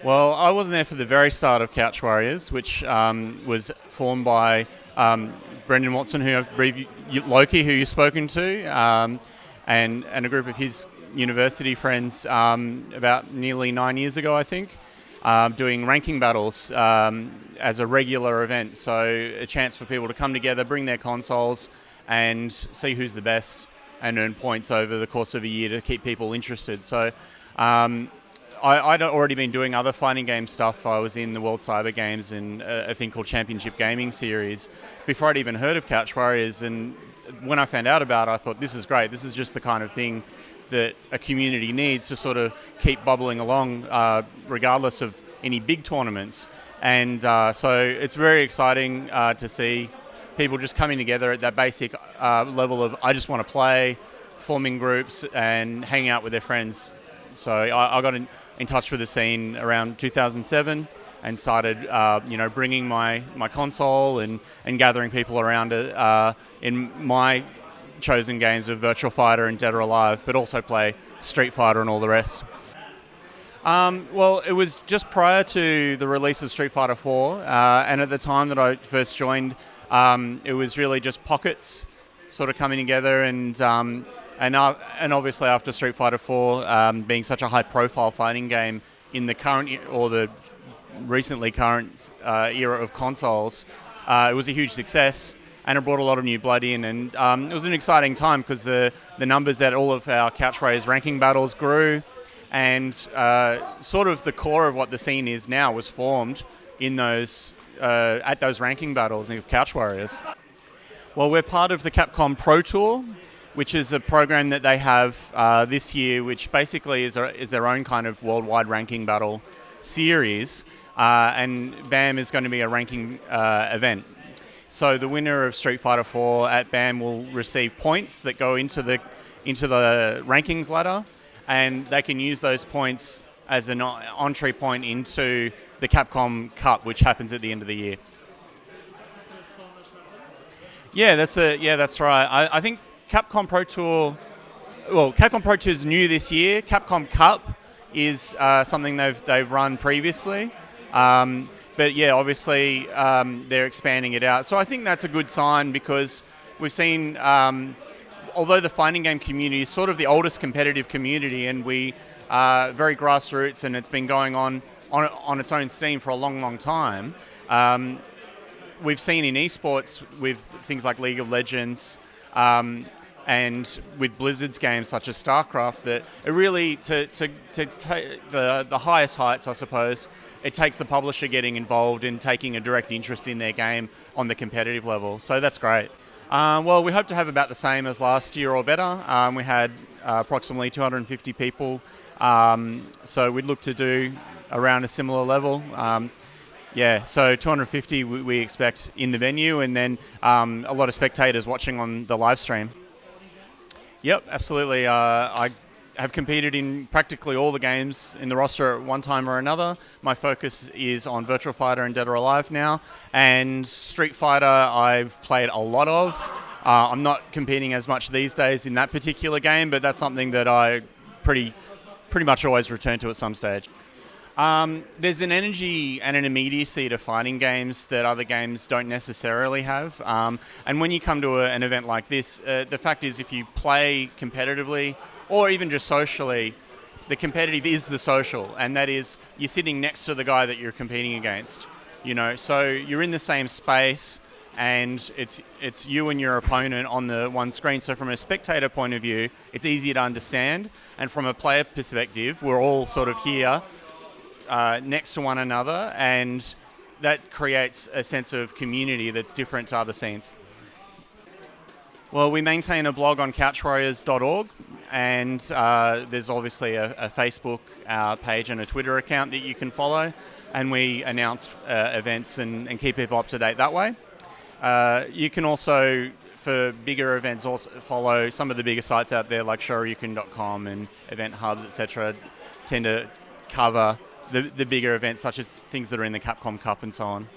Well, I wasn't there for the very start of Couch Warriors, which was formed by Brendan Watson, Loki, who you've spoken to, and a group of his university friends about nearly 9 years ago, I think, doing ranking battles as a regular event. So a chance for people to come together, bring their consoles, and see who's the best and earn points over the course of a year to keep people interested. So I'd already been doing other fighting game stuff. I was in the World Cyber Games and a thing called Championship Gaming Series before I'd even heard of Couch Warriors. And when I found out about it, I thought, this is great. This is just the kind of thing that a community needs to sort of keep bubbling along, regardless of any big tournaments. And so it's very exciting to see people just coming together at that basic level of, I just want to play, forming groups and hanging out with their friends. So I got in touch with the scene around 2007 and started, bringing my console and gathering people around it in my chosen games of Virtual Fighter and Dead or Alive, but also play Street Fighter and all the rest. Well, it was just prior to the release of Street Fighter 4, and at the time that I first joined, it was really just pockets sort of coming together, and obviously after Street Fighter 4 being such a high-profile fighting game in the current or the recently current era of consoles, it was a huge success, and it brought a lot of new blood in, and it was an exciting time because the numbers at all of our Couch Warriors ranking battles grew, and sort of the core of what the scene is now was formed in those at those ranking battles of Couch Warriors. Well, we're part of the Capcom Pro Tour, which is a program that they have this year, which basically is their own kind of worldwide ranking battle series, and BAM is going to be a ranking event. So the winner of Street Fighter 4 at BAM will receive points that go into the rankings ladder, and they can use those points as an entry point into the Capcom Cup, which happens at the end of the year. Yeah, that's right. I think Capcom Pro Tour is new this year. Capcom Cup is something they've run previously, but yeah, obviously they're expanding it out. So I think that's a good sign because we've seen, although the fighting game community is sort of the oldest competitive community, and we are very grassroots, and it's been going on its own steam for a long, long time. We've seen in esports with things like League of Legends, and with Blizzard's games such as StarCraft, that it really, to take the highest heights, I suppose, it takes the publisher getting involved in taking a direct interest in their game on the competitive level. So that's great. Well, we hope to have about the same as last year or better. We had approximately 250 people, so we'd look to do around a similar level. So 250 we expect in the venue, and then a lot of spectators watching on the live stream. Yep, absolutely. I have competed in practically all the games in the roster at one time or another. My focus is on Virtual Fighter and Dead or Alive now, and Street Fighter I've played a lot of. I'm not competing as much these days in that particular game, but that's something that I pretty much always return to at some stage. There's an energy and an immediacy to fighting games that other games don't necessarily have. And when you come to an event like this, the fact is if you play competitively or even just socially, the competitive is the social, and that is you're sitting next to the guy that you're competing against. So you're in the same space, and it's you and your opponent on the one screen. So from a spectator point of view, it's easier to understand, and from a player perspective, we're all sort of here next to one another, and that creates a sense of community that's different to other scenes. Well, we maintain a blog on couchwarriors.org, and there's obviously a Facebook page and a Twitter account that you can follow, and we announce events and keep people up to date that way. You can also, for bigger events, also follow some of the bigger sites out there like shoryuken.com and Event Hubs, etc. tend to cover the bigger events, such as things that are in the Capcom Cup and so on.